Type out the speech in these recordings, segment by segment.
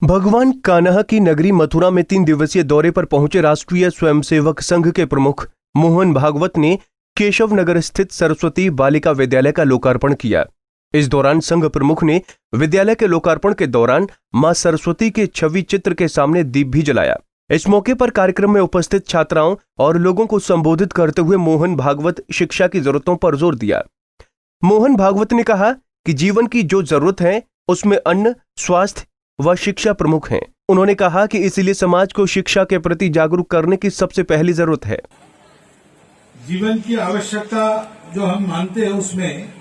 भगवान कान्हा की नगरी मथुरा में 3 दिवसीय दौरे पर पहुंचे राष्ट्रीय स्वयंसेवक संघ के प्रमुख मोहन भागवत ने केशव नगर स्थित सरस्वती बालिका विद्यालय का लोकार्पण किया। इस दौरान संघ प्रमुख ने विद्यालय के लोकार्पण के दौरान मां सरस्वती के छवि चित्र के सामने दीप भी जलाया। इस मौके पर कार्यक्रम में उपस्थित छात्राओं और लोगों को संबोधित करते हुए मोहन भागवत शिक्षा की जरूरतों पर जोर दिया। मोहन भागवत ने कहा कि जीवन की जो जरूरत है उसमें अन्न, स्वास्थ्य व शिक्षा प्रमुख हैं। उन्होंने कहा कि इसलिए समाज को शिक्षा के प्रति जागरूक करने की सबसे पहली जरूरत है। जीवन की आवश्यकता जो हम मानते हैं उसमें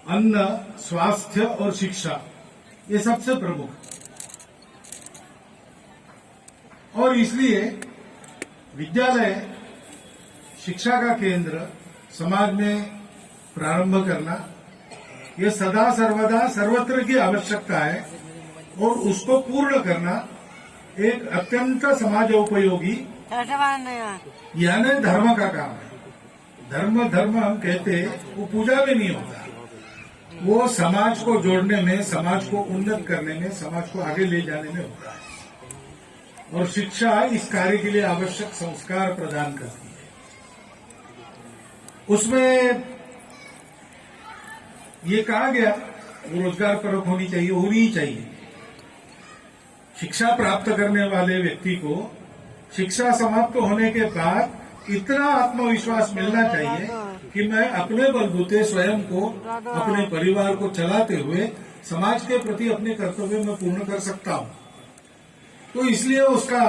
अन्न, स्वास्थ्य और शिक्षा ये सबसे प्रमुख है। और इसलिए विद्यालय शिक्षा का केंद्र समाज में प्रारंभ करना ये सदा सर्वदा सर्वत्र की आवश्यकता है और उसको पूर्ण करना एक अत्यंत समाजोपयोगी यानी धर्म का काम है। धर्म हम कहते हैं वो पूजा में नहीं होता, वो समाज को जोड़ने में, समाज को उन्नत करने में, समाज को आगे ले जाने में होता है। और शिक्षा इस कार्य के लिए आवश्यक संस्कार प्रदान करती है। उसमें ये कहा गया वो रोजगार परक होनी ही चाहिए। शिक्षा प्राप्त करने वाले व्यक्ति को शिक्षा समाप्त होने के बाद इतना आत्मविश्वास मिलना चाहिए कि मैं अपने बलबूते स्वयं को, अपने परिवार को चलाते हुए समाज के प्रति अपने कर्तव्य में पूर्ण कर सकता हूं। तो इसलिए उसका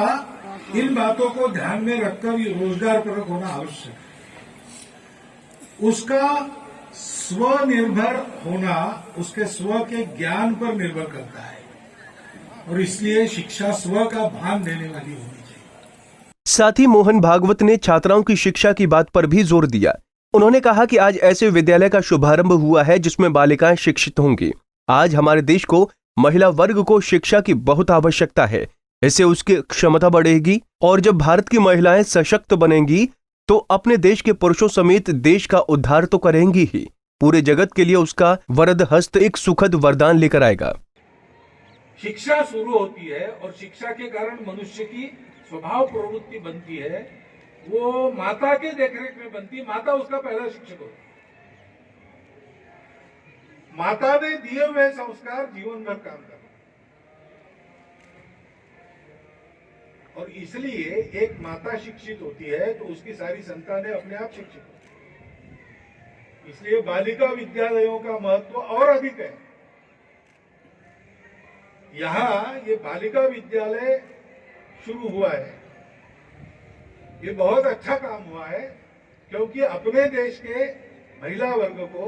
इन बातों को ध्यान में रखकर रोजगार परक होना आवश्यक है। उसका स्वनिर्भर होना उसके स्व के ज्ञान पर निर्भर करता है और इसलिए शिक्षा स्व का भान देने वाली होनी चाहिए। साथ ही मोहन भागवत ने छात्राओं की शिक्षा की बात पर भी जोर दिया। उन्होंने कहा कि आज ऐसे विद्यालय का शुभारंभ हुआ है जिसमें बालिकाएं शिक्षित होंगी। आज हमारे देश को महिला वर्ग को शिक्षा की बहुत आवश्यकता है। इससे उसकी क्षमता बढ़ेगी और जब भारत की महिलाएं सशक्त बनेंगी तो अपने देश के पुरुषों समेत देश का उद्धार तो करेंगी ही, पूरे जगत के लिए उसका वरद हस्त एक सुखद वरदान लेकर आएगा। शिक्षा शुरू होती है और शिक्षा के कारण मनुष्य की स्वभाव प्रवृत्ति बनती है, वो माता के देखरेख में बनती है। माता उसका पहला शिक्षक होती है। माता ने दिए हुए संस्कार जीवन भर काम करते और इसलिए एक माता शिक्षित होती है तो उसकी सारी संतानें अपने आप शिक्षित होती है। इसलिए बालिका विद्यालयों का महत्व और अधिक है। यहाँ ये बालिका विद्यालय शुरू हुआ है, ये बहुत अच्छा काम हुआ है क्योंकि अपने देश के महिला वर्ग को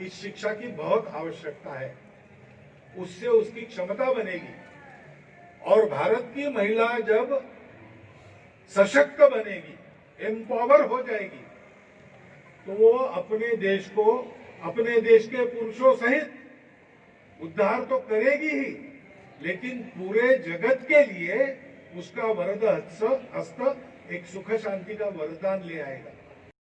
इस शिक्षा की बहुत आवश्यकता है। उससे उसकी क्षमता बनेगी और भारत की महिला जब सशक्त बनेगी, एम्पावर हो जाएगी, तो वो अपने देश को, अपने देश के पुरुषों सहित उद्धार तो करेगी ही, लेकिन पूरे जगत के लिए उसका वरद हस्त एक सुख शांति का वरदान ले आएगा।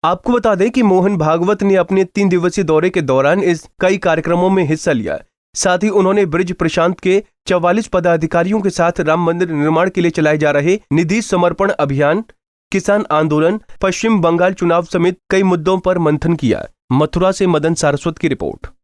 आपको बता दें कि मोहन भागवत ने अपने 3 दिवसीय दौरे के दौरान इस कई कार्यक्रमों में हिस्सा लिया। साथ ही उन्होंने ब्रिज प्रशांत के 44 पदाधिकारियों के साथ राम मंदिर निर्माण के लिए चलाए जा रहे निधि समर्पण अभियान, किसान आंदोलन, पश्चिम बंगाल चुनाव समेत कई मुद्दों पर मंथन किया। मथुरा से मदन सारस्वत की रिपोर्ट।